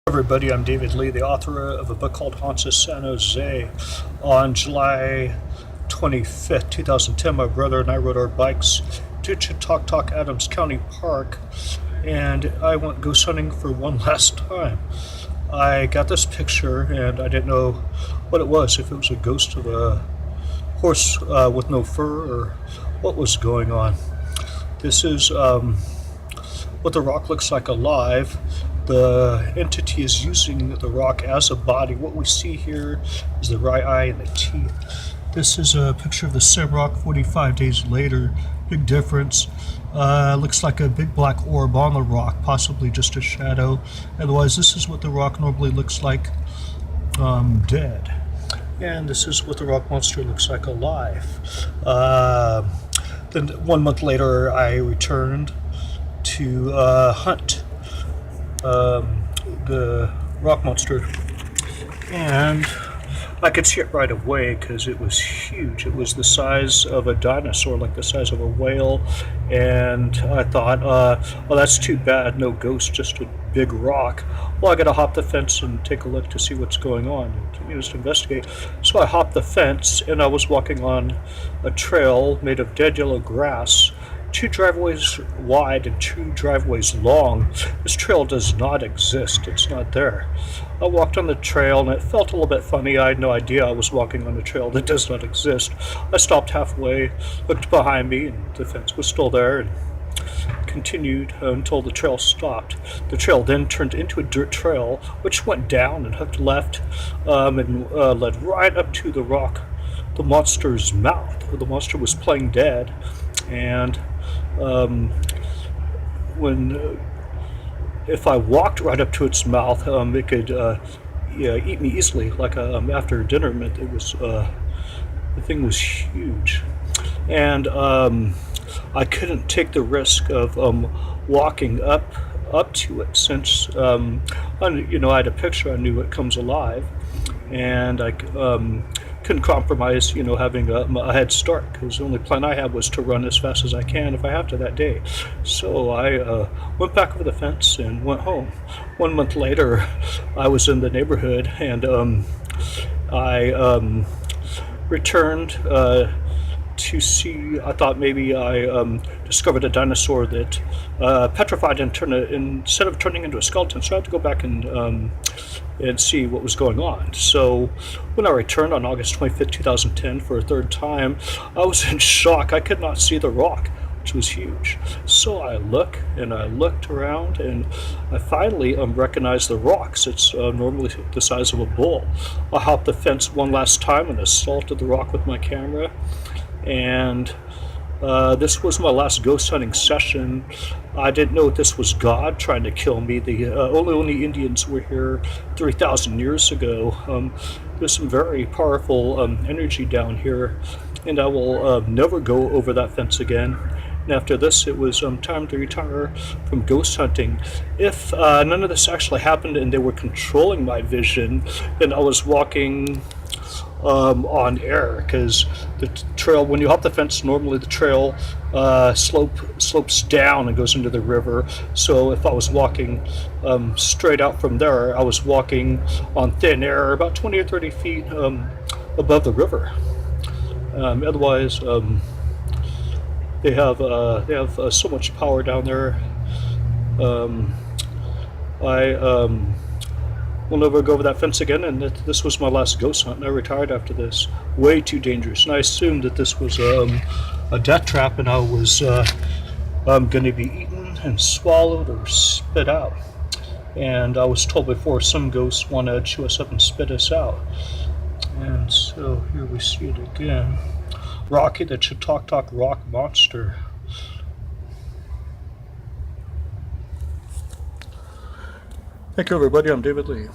Everybody, I'm David Lee, the author of a book called Haunts of San Jose. On July 25th, 2010, my brother and I rode our bikes to Chautauqua Adams County Park, and I went ghost hunting for one last time. I got this picture, and I didn't know what it was, if it was a ghost of a horse with no fur, or what was going on. This is what the rock looks like alive. The entity is using the rock as a body. What we see here is the right eye and the teeth. This is a picture of the same rock 45 days later. Big difference. Looks like a big black orb on the rock, possibly just a shadow. Otherwise, this is what the rock normally looks like dead. And this is what the rock monster looks like alive. Then 1 month later, I returned to hunt the rock monster, and I could see it right away because it was huge. It was the size of a dinosaur, like the size of a whale, and I thought, well, that's too bad, no ghost, just a big rock. Well, I gotta hop the fence and take a look to see what's going on, to investigate. So I hopped the fence, and I was walking on a trail made of dead yellow grass, 2 driveways wide and 2 driveways long. This trail does not exist. It's not there. I walked on the trail and it felt a little bit funny. I had no idea I was walking on a trail that does not exist. I stopped halfway, looked behind me, and the fence was still there, and continued until the trail stopped. The trail then turned into a dirt trail, which went down and hooked left and led right up to the rock, the monster's mouth. The monster was playing dead, and if I walked right up to its mouth, it could eat me easily. Like after dinner, meant it was the thing was huge, and I couldn't take the risk of walking up to it, since I had a picture. I knew it comes alive, and I couldn't compromise, having a head start, because the only plan I had was to run as fast as I can if I have to that day. So I went back over the fence and went home. 1 month later, I was in the neighborhood, and I returned to see. I thought maybe I discovered a dinosaur that petrified and instead of turning into a skeleton. So I had to go back and see what was going on. So when I returned on August 25th, 2010 for a third time, I was in shock. I could not see the rock, which was huge. So I looked around, and I finally recognized the rocks. It's normally the size of a bull. I hopped the fence one last time and assaulted the rock with my camera, and this was my last ghost hunting session. I didn't know this was God trying to kill me. The only Indians were here 3,000 years ago. There's some very powerful energy down here, and I will never go over that fence again. And after this, it was time to retire from ghost hunting. If none of this actually happened and they were controlling my vision, then I was walking on air, because the trail, when you hop the fence, normally the trail slopes down and goes into the river. So if I was walking straight out from there, I was walking on thin air, about 20 or 30 feet above the river. Otherwise, they have so much power down there. I will never go over that fence again, and this was my last ghost hunt, and I retired after this. Way too dangerous, and I assumed that this was a death trap, and I was going to be eaten and swallowed or spit out. And I was told before, some ghosts want to chew us up and spit us out. And so here we see it again. Rocky, the Chautauqua rock monster. Thank you, everybody. I'm David Lee.